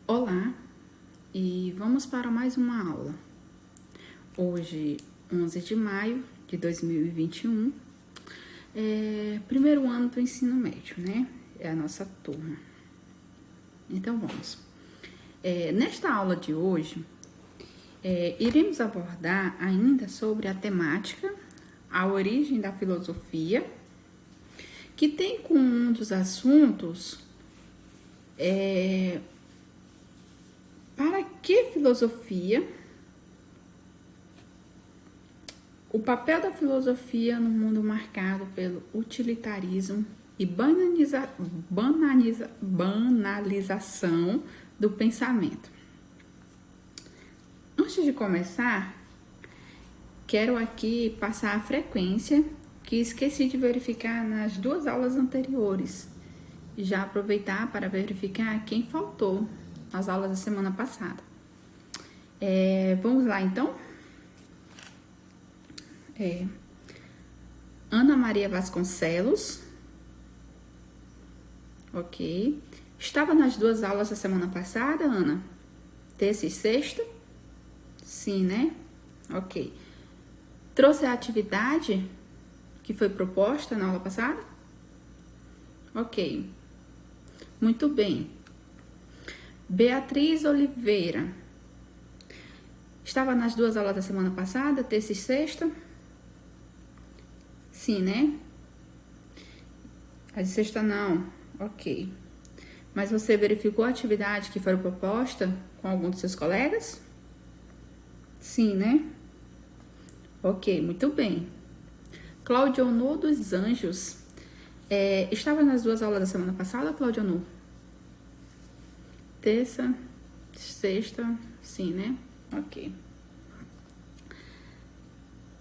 Olá, e vamos para mais uma aula. Hoje, 11 de maio de 2021, primeiro ano do ensino médio, né? É a nossa turma. Então, vamos. Nesta aula de hoje, iremos abordar ainda sobre a temática, a origem da filosofia, que tem como um dos assuntos para que filosofia? O papel da filosofia no mundo marcado pelo utilitarismo e banalização do pensamento. Antes de começar, quero aqui passar a frequência que esqueci de verificar nas duas aulas anteriores. E já aproveitar para verificar quem faltou nas aulas da semana passada. Vamos lá, então? Ana Maria Vasconcelos. Ok. Estava nas duas aulas da semana passada, Ana? Terça e sexta? Sim, né? Ok. Trouxe a atividade que foi proposta na aula passada? Ok. Muito bem. Beatriz Oliveira. Estava nas duas aulas da semana passada, terça e sexta? Sim, né? A de sexta não. Ok. Mas você verificou a atividade que foi proposta com algum dos seus colegas? Sim, né? Ok, muito bem. Claudionor dos Anjos. Estava nas duas aulas da semana passada, Claudionor? Terça, sexta, sim, né? Ok.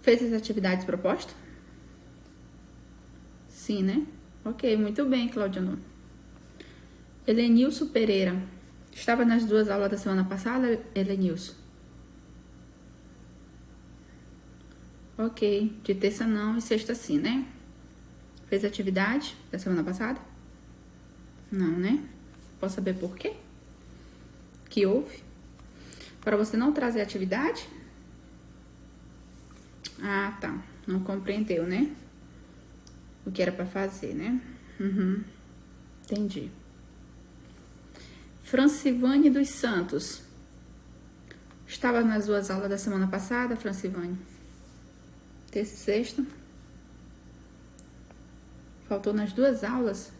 Fez as atividades propostas? Sim, né? Ok, muito bem, Claudionor. Helenilson Pereira. Estava nas duas aulas da semana passada, Helenilson? Ok, de terça não e sexta sim, né? Fez a atividade da semana passada? Não, né? Posso saber por quê? Que houve? Para você não trazer atividade? Ah, tá. Não compreendeu, né? O que era para fazer, né? Entendi. Francivane dos Santos. Estava nas duas aulas da semana passada, Francivane? Terça e sexta? Faltou nas duas aulas?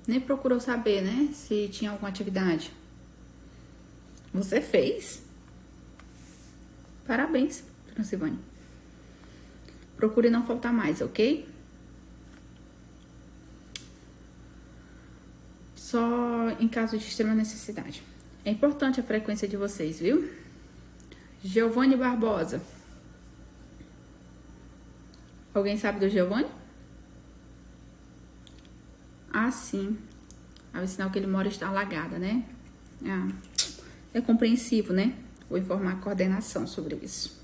Nem procurou saber, né? Se tinha alguma atividade. Você fez? Parabéns, Francivane. Procure não faltar mais, ok? Só em caso de extrema necessidade. É importante a frequência de vocês, viu? Giovanni Barbosa. Alguém sabe do Giovanni? Ah, sim. O sinal que ele mora está alagada, né? É compreensivo, né? Vou informar a coordenação sobre isso.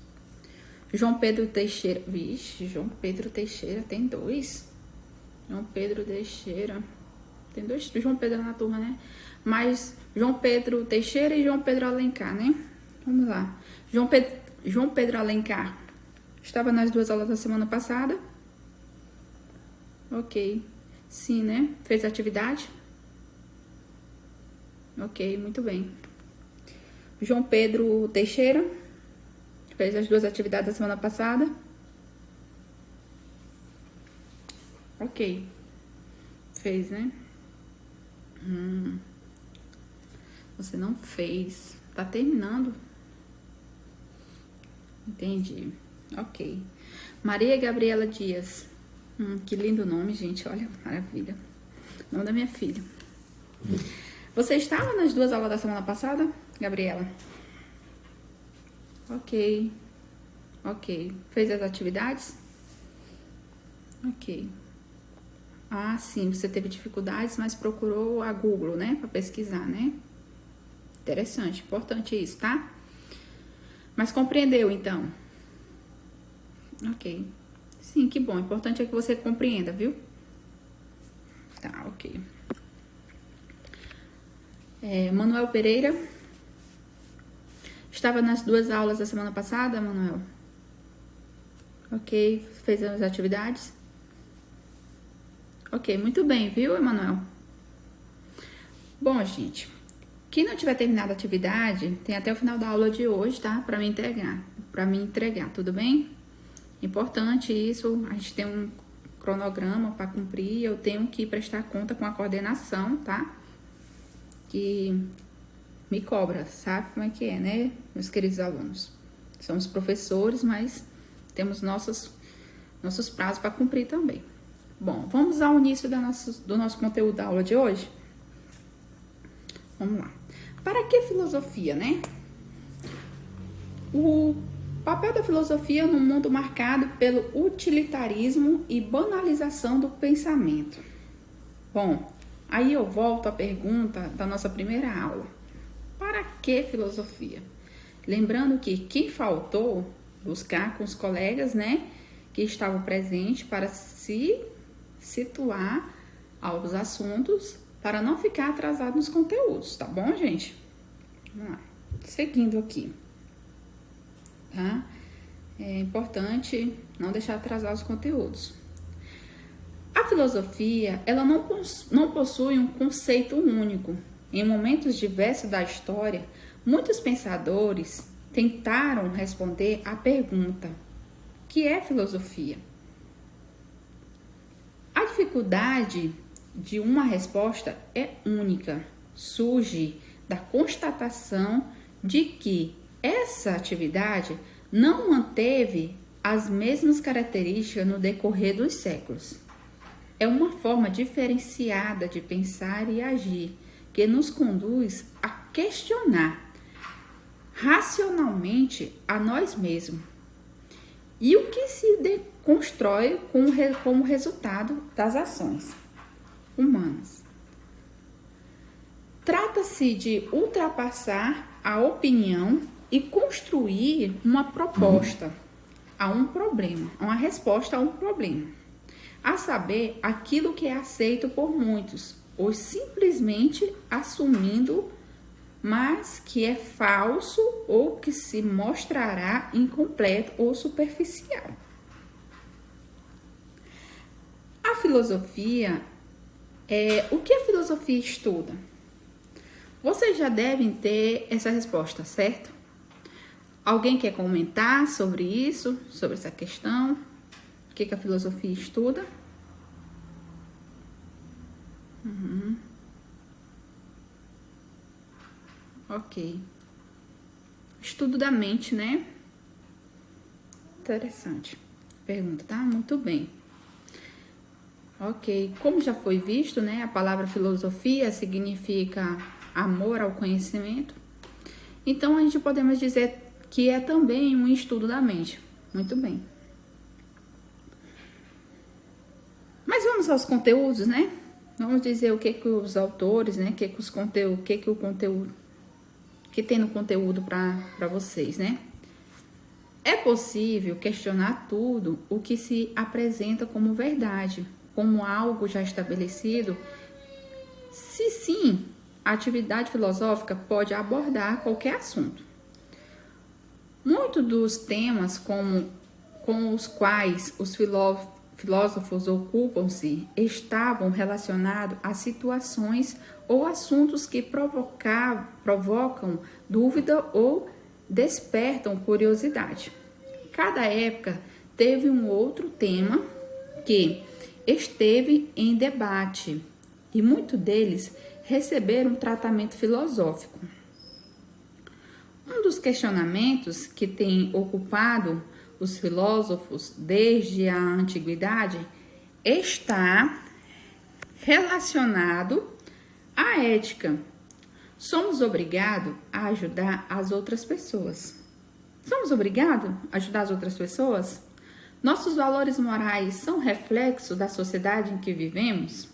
João Pedro Teixeira. Vixe, João Pedro Teixeira tem dois. João Pedro Teixeira. Tem dois João Pedro na turma, né? Mas João Pedro Teixeira e João Pedro Alencar, né? Vamos lá. João Pedro Alencar. Estava nas duas aulas da semana passada? Ok. Sim, né? Fez atividade? Ok, muito bem. João Pedro Teixeira. Fez as duas atividades da semana passada? Ok. Fez, né? Você não fez. Tá terminando? Entendi. Ok. Maria Gabriela Dias. Que lindo nome, gente. Olha, maravilha. Nome da minha filha. Você estava nas duas aulas da semana passada, Gabriela? Ok. Ok. Fez as atividades? Ok. Ah, sim. Você teve dificuldades, mas procurou a Google, né? Para pesquisar, né? Interessante. Importante isso, tá? Mas compreendeu, então? Ok. Sim, que bom. O importante é que você compreenda, viu? Tá, ok. Manuel Pereira. Estava nas 2 aulas da semana passada, Manuel? Ok, fez as atividades? Ok, muito bem, viu, Emanuel? Bom, gente, quem não tiver terminado a atividade, tem até o final da aula de hoje, tá? Para me entregar, tudo bem? Importante isso, a gente tem um cronograma para cumprir, eu tenho que prestar conta com a coordenação, tá? Que me cobra, sabe como é que é, né, meus queridos alunos? Somos professores, mas temos nossos prazos para cumprir também. Bom, vamos ao início do nosso conteúdo da aula de hoje? Vamos lá. Para que filosofia, né? O papel da filosofia num mundo marcado pelo utilitarismo e banalização do pensamento. Bom, aí eu volto à pergunta da nossa primeira aula. Para que filosofia? Lembrando que quem faltou buscar com os colegas, né, que estavam presentes para se situar aos assuntos, para não ficar atrasado nos conteúdos, tá bom, gente? Vamos lá. Seguindo aqui, tá? É importante não deixar atrasar os conteúdos. A filosofia, ela não possui um conceito único. Em momentos diversos da história, muitos pensadores tentaram responder à pergunta: o que é filosofia? A dificuldade de uma resposta é única, surge da constatação de que essa atividade não manteve as mesmas características no decorrer dos séculos. É uma forma diferenciada de pensar e agir que nos conduz a questionar racionalmente a nós mesmos e o que se constrói como resultado das ações humanas. Trata-se de ultrapassar a opinião e construir uma proposta a um problema, uma resposta a um problema, a saber, aquilo que é aceito por muitos, ou simplesmente assumindo, mas que é falso ou que se mostrará incompleto ou superficial. A filosofia, o que a filosofia estuda? Vocês já devem ter essa resposta, certo? Alguém quer comentar sobre isso, sobre essa questão? O que a filosofia estuda? Ok. Estudo da mente, né? Interessante. Pergunta, tá? Muito bem. Ok. Como já foi visto, né? A palavra filosofia significa amor ao conhecimento. Então, a gente podemos dizer que é também um estudo da mente. Muito bem. Mas vamos aos conteúdos, né? Vamos dizer o que os autores, né? O conteúdo que tem no conteúdo para vocês, né? É possível questionar tudo o que se apresenta como verdade, como algo já estabelecido? Se sim, a atividade filosófica pode abordar qualquer assunto. Muitos dos temas com os quais os filósofos ocupam-se estavam relacionados a situações ou assuntos que provocam dúvida ou despertam curiosidade. Cada época teve um outro tema que esteve em debate e muitos deles receberam tratamento filosófico. Um dos questionamentos que tem ocupado os filósofos desde a antiguidade está relacionado à ética. Somos obrigados a ajudar as outras pessoas. Somos obrigados a ajudar as outras pessoas? Nossos valores morais são reflexo da sociedade em que vivemos?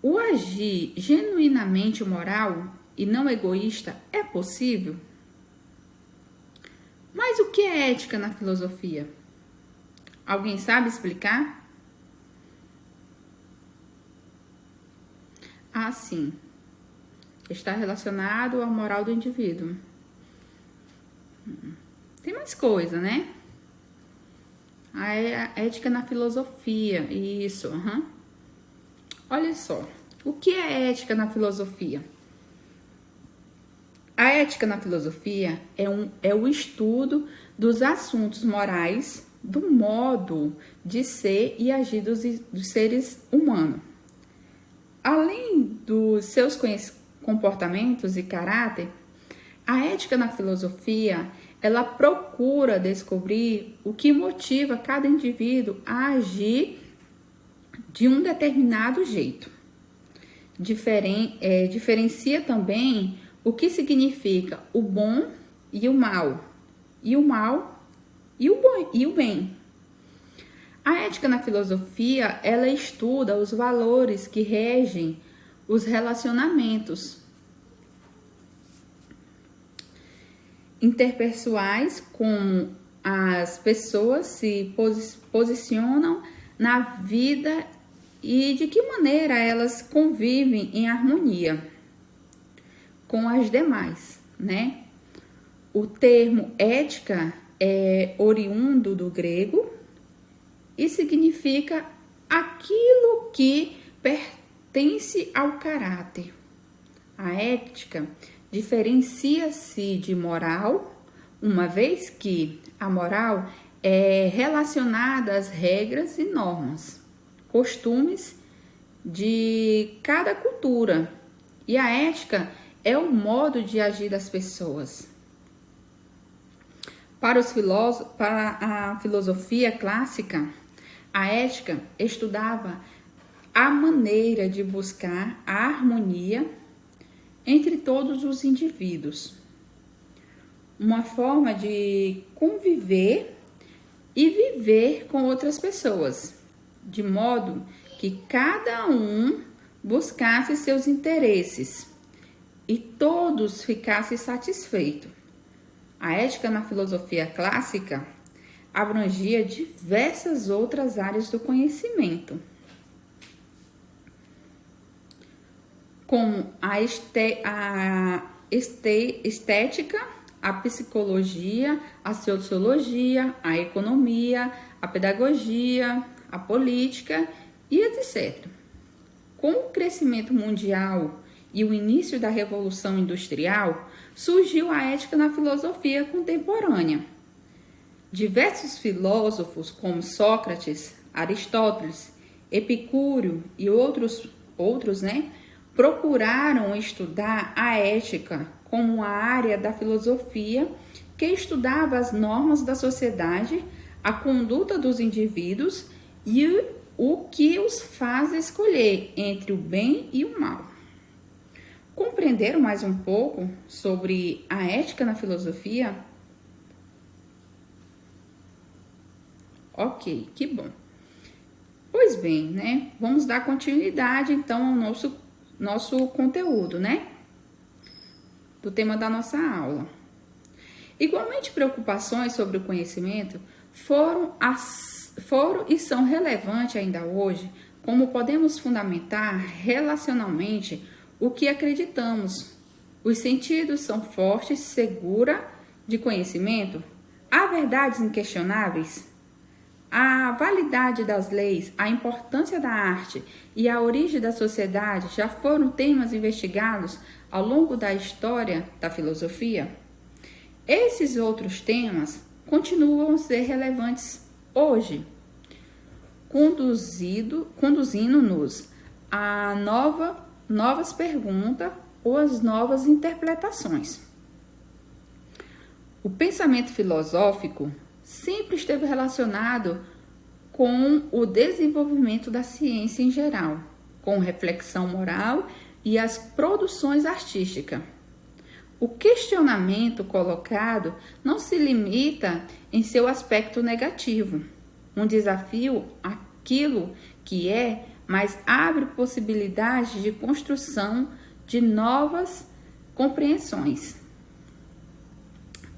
O agir genuinamente moral e não egoísta é possível? Mas o que é ética na filosofia? Alguém sabe explicar? Ah, sim. Está relacionado à moral do indivíduo. Tem mais coisa, né? A ética na filosofia, isso. Olha só, o que é ética na filosofia? A ética na filosofia é o estudo dos assuntos morais, do modo de ser e agir dos seres humanos. Além dos seus comportamentos e caráter, a ética na filosofia, ela procura descobrir o que motiva cada indivíduo a agir de um determinado jeito. Diferencia também o que significa o bom e o mal, e o mal e o bem. A ética na filosofia, ela estuda os valores que regem os relacionamentos interpessoais, como as pessoas se posicionam na vida e de que maneira elas convivem em harmonia com as demais, né? O termo ética é oriundo do grego e significa aquilo que pertence ao caráter. A ética diferencia-se de moral, uma vez que a moral é relacionada às regras e normas, costumes de cada cultura, e a ética é o modo de agir das pessoas. Para a filosofia clássica, a ética estudava a maneira de buscar a harmonia entre todos os indivíduos, uma forma de conviver e viver com outras pessoas, de modo que cada um buscasse seus interesses e todos ficassem satisfeitos. A ética na filosofia clássica abrangia diversas outras áreas do conhecimento, como a estética, a psicologia, a sociologia, a economia, a pedagogia, a política e etc. Com o crescimento mundial e o início da Revolução Industrial, surgiu a ética na filosofia contemporânea. Diversos filósofos, como Sócrates, Aristóteles, Epicúrio e outros, procuraram estudar a ética como uma área da filosofia que estudava as normas da sociedade, a conduta dos indivíduos e o que os faz escolher entre o bem e o mal. Compreenderam mais um pouco sobre a ética na filosofia? Ok, que bom. Pois bem, né? Vamos dar continuidade então ao nosso conteúdo, né? Do tema da nossa aula. Igualmente, preocupações sobre o conhecimento foram e são relevantes ainda hoje, como podemos fundamentar relacionalmente o que acreditamos. Os sentidos são fortes, segura de conhecimento, há verdades inquestionáveis. A validade das leis, a importância da arte e a origem da sociedade já foram temas investigados ao longo da história da filosofia. Esses outros temas continuam a ser relevantes hoje, conduzindo-nos a novas perguntas ou as novas interpretações. O pensamento filosófico sempre esteve relacionado com o desenvolvimento da ciência em geral, com reflexão moral e as produções artísticas. O questionamento colocado não se limita em seu aspecto negativo, um desafio àquilo que é, mas abre possibilidades de construção de novas compreensões.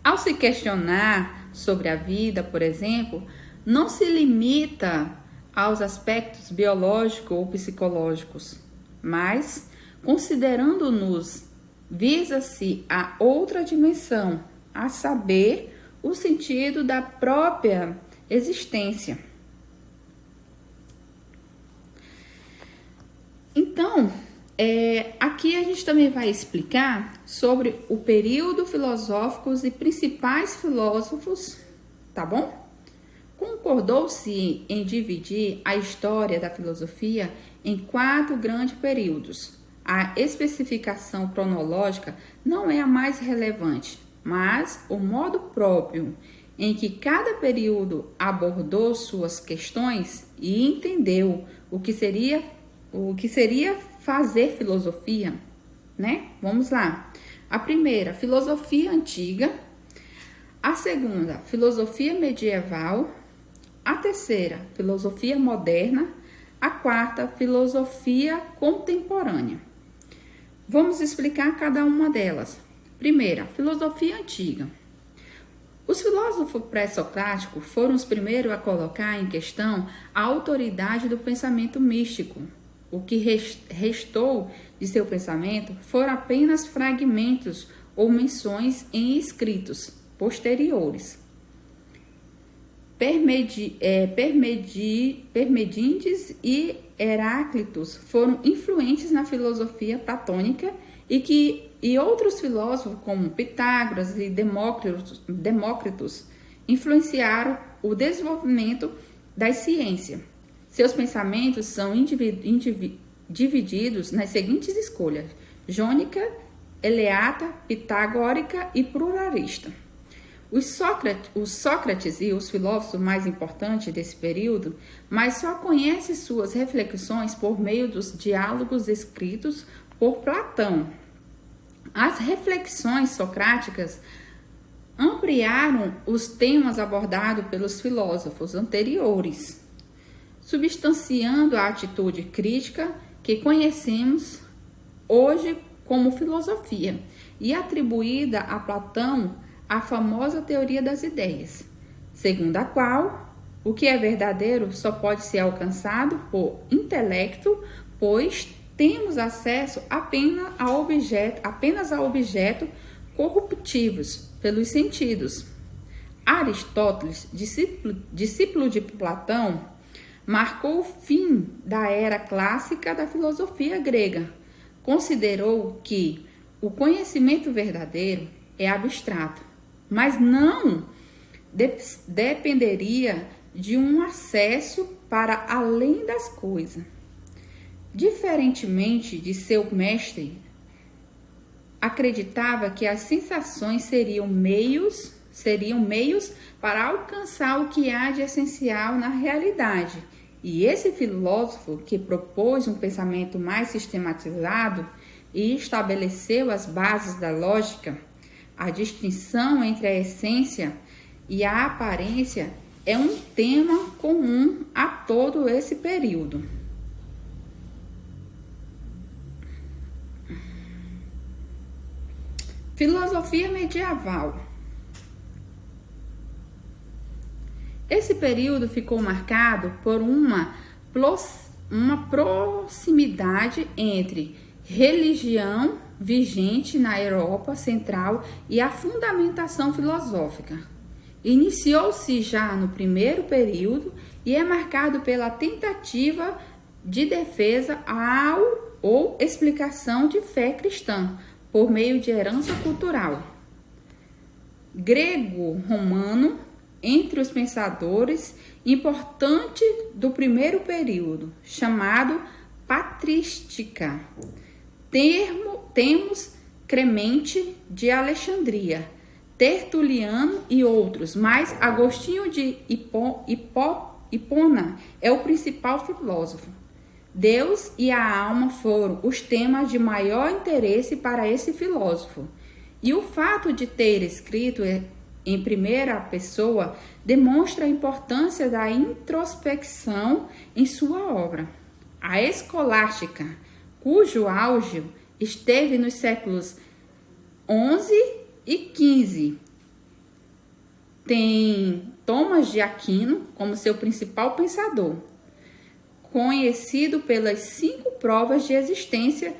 Ao se questionar sobre a vida, por exemplo, não se limita aos aspectos biológicos ou psicológicos, mas considerando-nos visa-se a outra dimensão, a saber, o sentido da própria existência. Então, aqui a gente também vai explicar sobre o período filosófico e principais filósofos, tá bom? Concordou-se em dividir a história da filosofia em 4 grandes períodos. A especificação cronológica não é a mais relevante, mas o modo próprio em que cada período abordou suas questões e entendeu o que seria fazer filosofia, né? Vamos lá. A primeira, filosofia antiga. A segunda, filosofia medieval. A terceira, filosofia moderna. A quarta, filosofia contemporânea. Vamos explicar cada uma delas. Primeira, filosofia antiga. Os filósofos pré-socráticos foram os primeiros a colocar em questão a autoridade do pensamento místico. O que restou de seu pensamento foram apenas fragmentos ou menções em escritos posteriores. Parmênides e Heráclitos foram influentes na filosofia platônica e outros filósofos como Pitágoras e Demócritos influenciaram o desenvolvimento da ciência. Seus pensamentos são divididos nas seguintes escolhas: jônica, eleata, pitagórica e pluralista. Os Sócrates e os filósofos mais importantes desse período, mas só conhecem suas reflexões por meio dos diálogos escritos por Platão. As reflexões socráticas ampliaram os temas abordados pelos filósofos anteriores, substanciando a atitude crítica que conhecemos hoje como filosofia e atribuída a Platão a famosa teoria das ideias, segundo a qual o que é verdadeiro só pode ser alcançado por intelecto, pois temos acesso apenas a objetos corruptíveis pelos sentidos. Aristóteles, discípulo de Platão, marcou o fim da era clássica da filosofia grega. Considerou que o conhecimento verdadeiro é abstrato, mas não dependeria de um acesso para além das coisas. Diferentemente de seu mestre, acreditava que as sensações seriam meios para alcançar o que há de essencial na realidade. E esse filósofo, que propôs um pensamento mais sistematizado e estabeleceu as bases da lógica, a distinção entre a essência e a aparência é um tema comum a todo esse período. Filosofia medieval. Esse período ficou marcado por uma proximidade entre religião vigente na Europa Central e a fundamentação filosófica. Iniciou-se já no primeiro período e é marcado pela tentativa de defesa ou explicação de fé cristã por meio de herança cultural. Grego-romano, entre os pensadores importantes do primeiro período, chamado patrística. Temos Clemente de Alexandria, Tertuliano e outros, mas Agostinho de Hipona é o principal filósofo. Deus e a alma foram os temas de maior interesse para esse filósofo. E o fato de ter escrito em primeira pessoa demonstra a importância da introspecção em sua obra. A escolástica, cujo auge esteve nos séculos XI e XV, tem Tomás de Aquino como seu principal pensador, conhecido pelas 5 provas de existência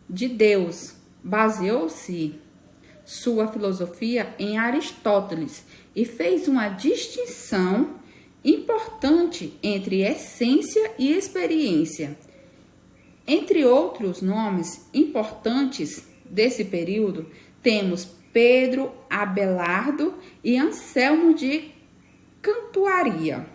de Deus, baseou-se sua filosofia em Aristóteles e fez uma distinção importante entre essência e experiência. Entre outros nomes importantes desse período, temos Pedro Abelardo e Anselmo de Cantuaria.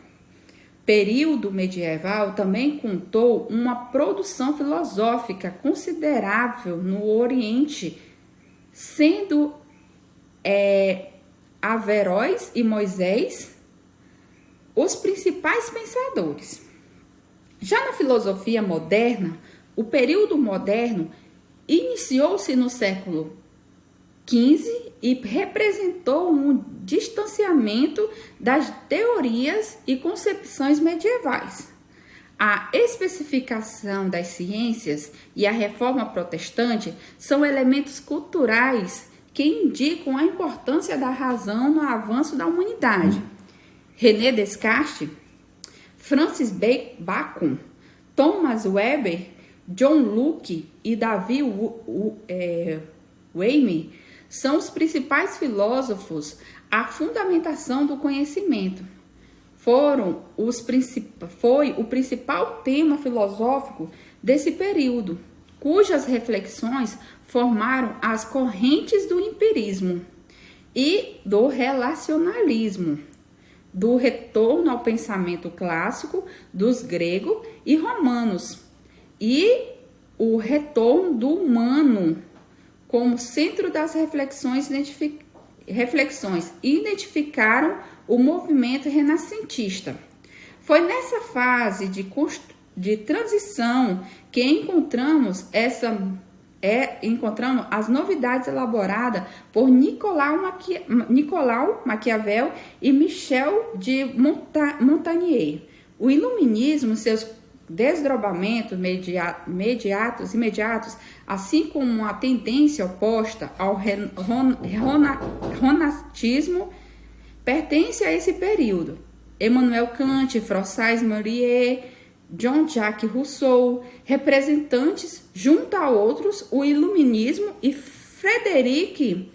Período medieval também contou uma produção filosófica considerável no Oriente, sendo Averroes e Moisés os principais pensadores. Já na filosofia moderna, o período moderno iniciou-se no século XV e representou um distanciamento das teorias e concepções medievais. A especificação das ciências e a reforma protestante são elementos culturais que indicam a importância da razão no avanço da humanidade. René Descartes, Francis Bacon, Thomas Weber, John Locke e David Hume são os principais filósofos à fundamentação do conhecimento. Foi o principal tema filosófico desse período, cujas reflexões formaram as correntes do empirismo e do relacionalismo, do retorno ao pensamento clássico dos gregos e romanos e o retorno do humano como centro das reflexões identificaram o movimento renascentista. Foi nessa fase de transição que encontramos as novidades elaboradas por Nicolau Maquiavel e Michel de Montaigne. O iluminismo, seus desdobramentos imediatos, assim como a tendência oposta ao renatismo, pertence a esse período. Emmanuel Kant, François Maurier, Jean-Jacques Rousseau, representantes, junto a outros, o iluminismo e Frederico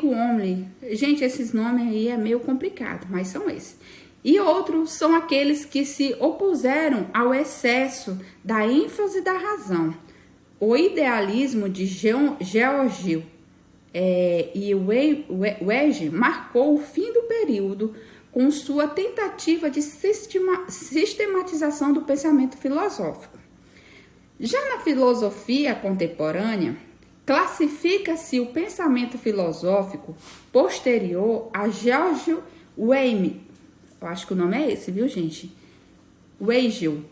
Homley. Gente, esses nomes aí é meio complicado, mas são esses. E outros são aqueles que se opuseram ao excesso da ênfase da razão. O idealismo de George e Wege marcou o fim do período com sua tentativa de sistematização do pensamento filosófico. Já na filosofia contemporânea, classifica-se o pensamento filosófico posterior a George Weyl, eu acho que o nome é esse, viu, gente? Weyl,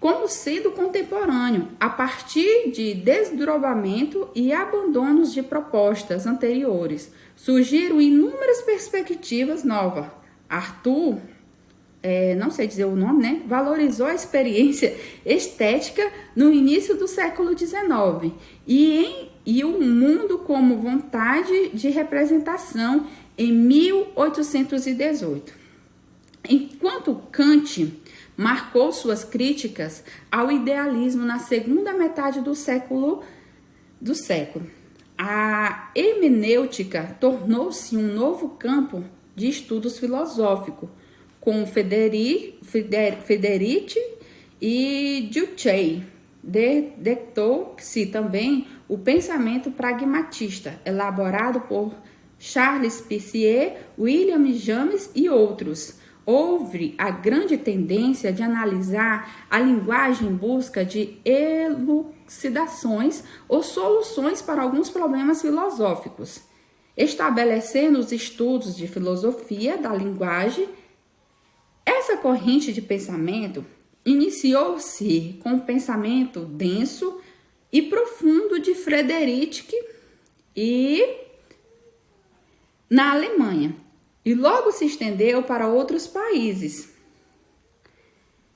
como sendo contemporâneo, a partir de desdobramento e abandonos de propostas anteriores. Surgiram inúmeras perspectivas novas. Arthur, não sei dizer o nome, né? Valorizou a experiência estética no início do século XIX e o mundo como vontade de representação em 1818. Enquanto Kant marcou suas críticas ao idealismo na segunda metade do século, a hermenêutica tornou-se um novo campo de estudos filosóficos, com Frederic e Duché. Detectou-se também o pensamento pragmatista, elaborado por Charles Peirce, William James e outros. Houve a grande tendência de analisar a linguagem em busca de elucidações ou soluções para alguns problemas filosóficos, estabelecendo os estudos de filosofia da linguagem. Essa corrente de pensamento iniciou-se com o pensamento denso e profundo de Frederic e na Alemanha, e logo se estendeu para outros países.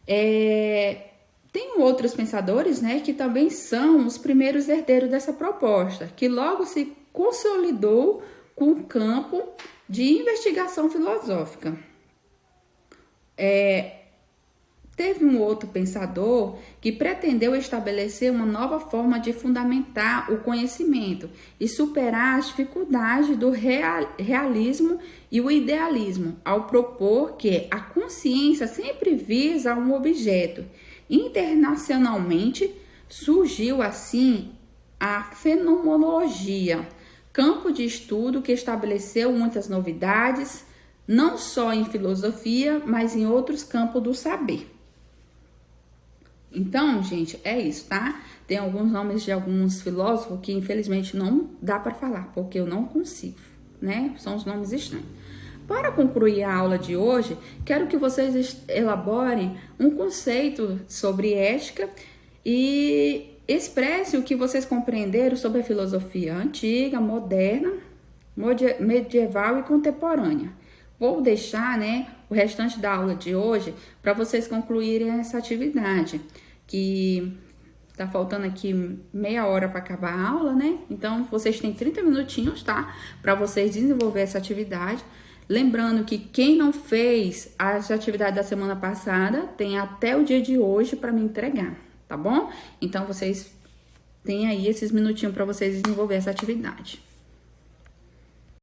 Tem outros pensadores, né, que também são os primeiros herdeiros dessa proposta, que logo se consolidou com o campo de investigação filosófica. Teve um outro pensador que pretendeu estabelecer uma nova forma de fundamentar o conhecimento e superar as dificuldades do realismo e o idealismo, ao propor que a consciência sempre visa um objeto. Internacionalmente, surgiu assim a fenomenologia, campo de estudo que estabeleceu muitas novidades, não só em filosofia, mas em outros campos do saber. Então, gente, é isso, tá? Tem alguns nomes de alguns filósofos que infelizmente não dá para falar, porque eu não consigo, né? São os nomes estranhos. Para concluir a aula de hoje, quero que vocês elaborem um conceito sobre ética e expresse o que vocês compreenderam sobre a filosofia antiga, moderna, medieval e contemporânea. Vou deixar, né, o restante da aula de hoje para vocês concluírem essa atividade, que tá faltando aqui meia hora para acabar a aula, né? Então, vocês têm 30 minutinhos, tá? Para vocês desenvolver essa atividade. Lembrando que quem não fez as atividades da semana passada tem até o dia de hoje para me entregar, tá bom? Então, vocês têm aí esses minutinhos para vocês desenvolver essa atividade.